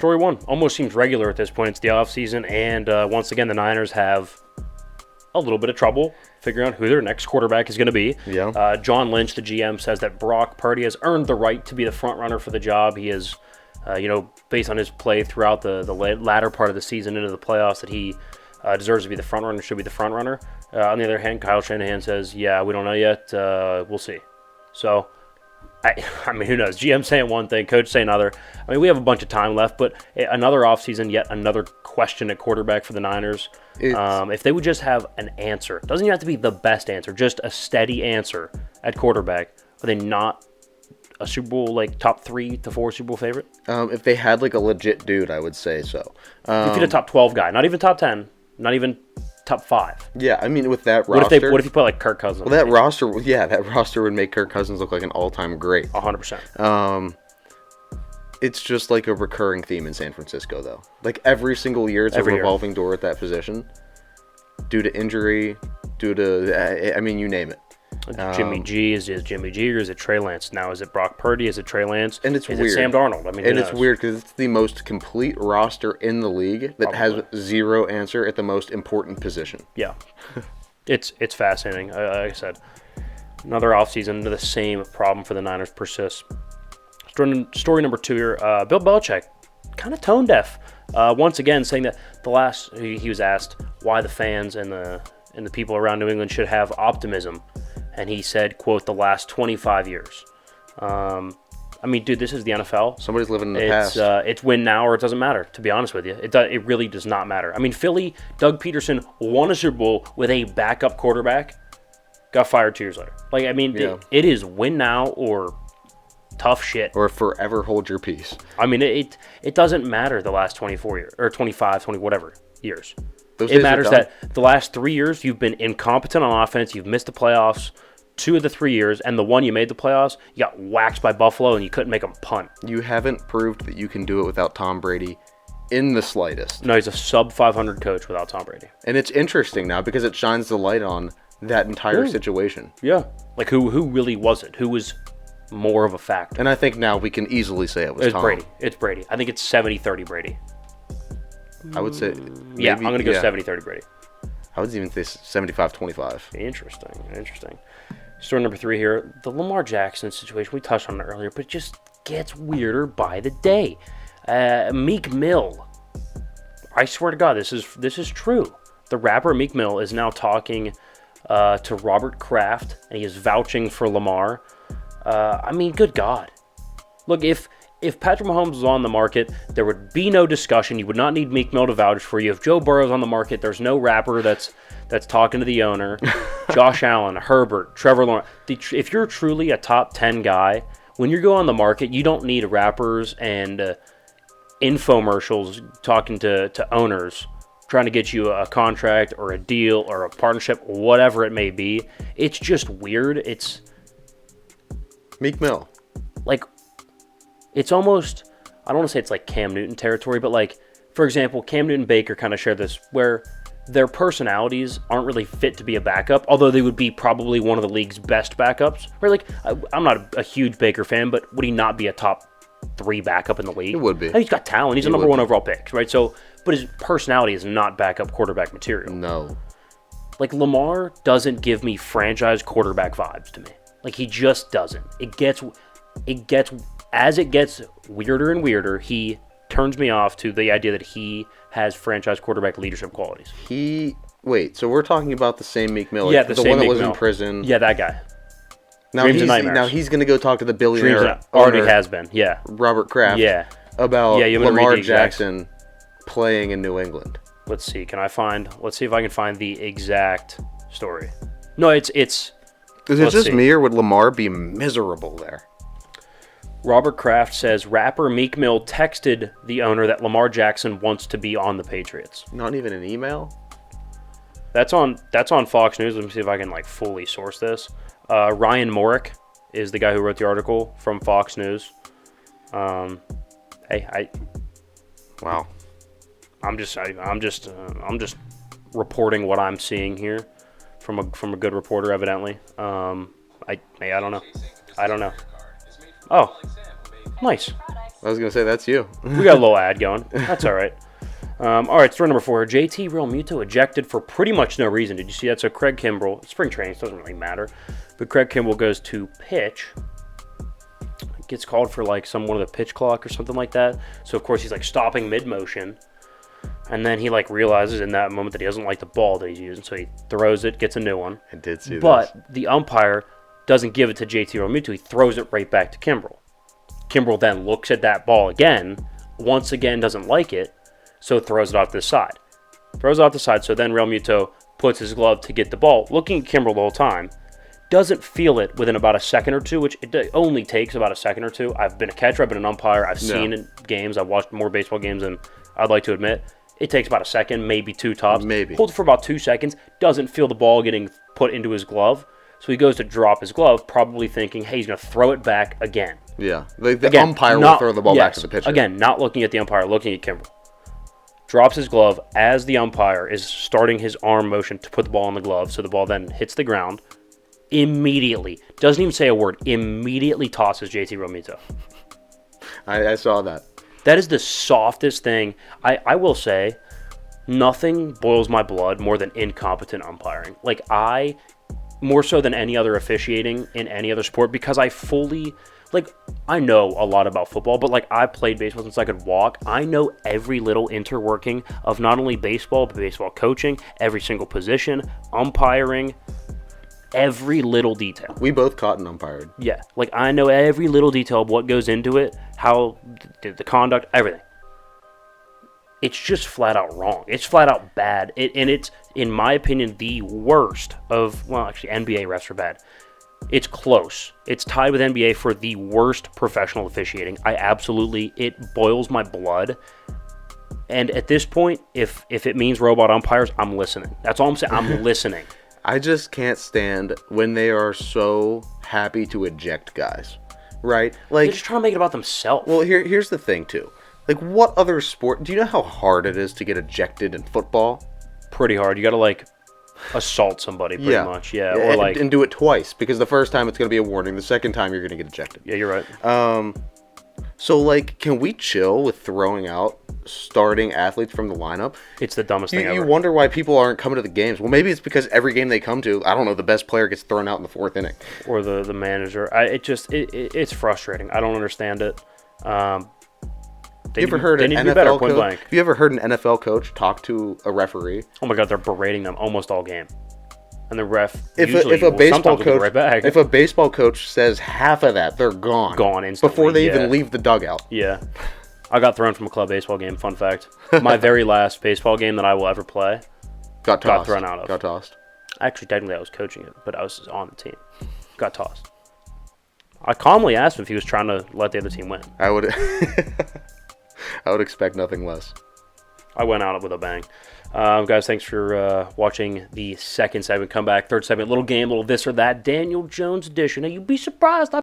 Story one almost seems regular at this point. It's the offseason, and once again, the Niners have a little bit of trouble figuring out who their next quarterback is going to be. Yeah. John Lynch, the GM, says that Brock Purdy has earned the right to be the front runner for the job. He is, based on his play throughout the latter part of the season into the playoffs, that he deserves to be the front runner, should be the front runner. On the other hand, Kyle Shanahan says, yeah, we don't know yet. We'll see. So, I mean, who knows? GM saying one thing, coach saying another. I mean, we have a bunch of time left, but another offseason, yet another question at quarterback for the Niners. If they would just have an answer, it doesn't even have to be the best answer, just a steady answer at quarterback. Are they not a Super Bowl, like top 3 to 4 Super Bowl favorite? If they had like a legit dude, I would say so. If you get a top 12 guy, not even top 10, not even top 5. Yeah, I mean, with that roster. What if you put like Kirk Cousins? Well, that roster would make Kirk Cousins look like an all-time great. 100%. It's just like a recurring theme in San Francisco, though. Like every single year, it's a revolving door at that position. Due to injury, you name it. Jimmy G, is it Jimmy G or is it Trey Lance? Now is it Brock Purdy? Is it Trey Lance? And it's weird. Is it Sam Darnold? I mean, and it's weird because it's the most complete roster in the league that has zero answer at the most important position. Yeah, it's fascinating. Like I said, another offseason, the same problem for the Niners persists. Story number 2 here. Bill Belichick, kind of tone deaf. Once again, saying that he was asked why the fans and the people around New England should have optimism. And he said, quote, the last 25 years. I mean, dude, this is the NFL. Somebody's living in the past. It's win now or it doesn't matter, to be honest with you. It really does not matter. I mean, Philly, Doug Peterson won a Super Bowl with a backup quarterback, got fired 2 years later. Like, I mean, it is win now or tough shit. Or forever hold your peace. I mean, it doesn't matter the last 24 years, or 25, 20, whatever years. Those it matters that the last 3 years you've been incompetent on offense, you've missed the playoffs 2 of the 3 years, and the one you made the playoffs, you got waxed by Buffalo and you couldn't make them punt. You haven't proved that you can do it without Tom Brady in the slightest. No, he's a sub-500 coach without Tom Brady. And it's interesting now because it shines the light on that entire situation. Yeah. Like, who really was it? Who was more of a factor? And I think now we can easily say it was Tom. Brady. It's Brady. I think it's 70-30 Brady. I would say... I'm going to go 70-30 Brady. I would even say 75-25. Interesting. Story number 3 here. The Lamar Jackson situation. We touched on it earlier, but it just gets weirder by the day. Meek Mill. I swear to God, this is true. The rapper Meek Mill is now talking to Robert Kraft, and he is vouching for Lamar. I mean, good God. Look, if Patrick Mahomes was on the market, there would be no discussion. You would not need Meek Mill to vouch for you. If Joe Burrow's on the market, there's no rapper that's talking to the owner. Josh Allen, Herbert, Trevor Lawrence. If you're truly a top 10 guy, when you go on the market, you don't need rappers and infomercials talking to owners trying to get you a contract or a deal or a partnership, whatever it may be. It's just weird. It's Meek Mill. Like, it's almost, I don't want to say it's like Cam Newton territory, but like, for example, Cam Newton and Baker kind of share this, where their personalities aren't really fit to be a backup, although they would be probably one of the league's best backups. Right? Like, I'm not a huge Baker fan, but would he not be a top 3 backup in the league? He would be. And he's got talent. He's a number 1 overall pick, right? So, but his personality is not backup quarterback material. No. Like, Lamar doesn't give me franchise quarterback vibes to me. Like, he just doesn't. As it gets weirder and weirder, he turns me off to the idea that he has franchise quarterback leadership qualities. So we're talking about the same Meek Mill. Yeah, the same one that Meek was Mill. in prison. Yeah, that guy. Now he's going to go talk to the billionaire already has been. Yeah. Robert Kraft. Yeah. About Lamar Jackson playing in New England. Let's see. Let's see if I can find the exact story. No, it's. Is it just me, or would Lamar be miserable there? Robert Kraft says rapper Meek Mill texted the owner that Lamar Jackson wants to be on the Patriots. Not even an email? That's on Fox News. Let me see if I can fully source this. Ryan Morick is the guy who wrote the article from Fox News. Wow. I'm just reporting what I'm seeing here from a good reporter, evidently. I don't know. Oh, nice. I was going to say, that's you. We got a little ad going. That's all right. All right, story number 4. JT Realmuto ejected for pretty much no reason. Did you see that? So Craig Kimbrell, spring training, doesn't really matter. But Craig Kimbrell goes to pitch. Gets called for like one of the pitch clock or something like that. So, of course, he's like stopping mid-motion. And then he like realizes in that moment that he doesn't like the ball that he's using. So he throws it, gets a new one. I did see But the umpire doesn't give it to JT Realmuto. He throws it right back to Kimbrell. Kimbrell then looks at that ball again. Once again, doesn't like it. So throws it off to the side. So then Realmuto puts his glove to get the ball, looking at Kimbrell the whole time. Doesn't feel it within about a second or two, which it only takes about a second or two. I've been a catcher, I've been an umpire, I've seen games, I've watched more baseball games than I'd like to admit. It takes about a second, maybe 2 tops. Maybe. Holds for about 2 seconds, doesn't feel the ball getting put into his glove. So he goes to drop his glove, probably thinking, hey, he's going to throw it back again. Yeah, the umpire will throw the ball back to the pitcher. Again, not looking at the umpire, looking at Kimbrell. Drops his glove as the umpire is starting his arm motion to put the ball in the glove, so the ball then hits the ground. Immediately, doesn't even say a word, immediately tosses JT Realmuto. I saw that. That is the softest thing. I will say, nothing boils my blood more than incompetent umpiring. Like, more so than any other officiating in any other sport, because I know a lot about football, but I played baseball since I could walk. I know every little interworking of not only baseball, but baseball coaching, every single position, umpiring, every little detail. We both caught and umpired. Yeah, I know every little detail of what goes into it, how the conduct, everything. It's just flat out wrong. It's flat out bad. And it's, in my opinion, the worst of, well, actually, NBA refs are bad. It's close. It's tied with NBA for the worst professional officiating. It boils my blood. And at this point, if it means robot umpires, I'm listening. That's all I'm saying. I'm listening. I just can't stand when they are so happy to eject guys, right? They're just trying to make it about themselves. Well, here's the thing, too. What other sport... Do you know how hard it is to get ejected in football? Pretty hard. You got to, assault somebody pretty much. Yeah. Or and do it twice, because the first time it's going to be a warning. The second time you're going to get ejected. Yeah, you're right. So, can we chill with throwing out starting athletes from the lineup? It's the dumbest thing ever. You wonder why people aren't coming to the games. Well, maybe it's because every game they come to, I don't know, the best player gets thrown out in the 4th inning. Or the manager. It's frustrating. I don't understand it. You ever heard an NFL coach? Have you ever heard an NFL coach talk to a referee? Oh my God, they're berating them almost all game, and the ref. If a baseball coach says half of that, they're gone instantly before they even leave the dugout. Yeah, I got thrown from a club baseball game. Fun fact: my very last baseball game that I will ever play, got thrown out of. Got tossed. Actually, technically, I was coaching it, but I was on the team. Got tossed. I calmly asked him if he was trying to let the other team win. I would expect nothing less. I went out with a bang. Guys, thanks for watching the second segment. Come back, third segment, little game, little this or that. Daniel Jones edition. Now, you'd be surprised.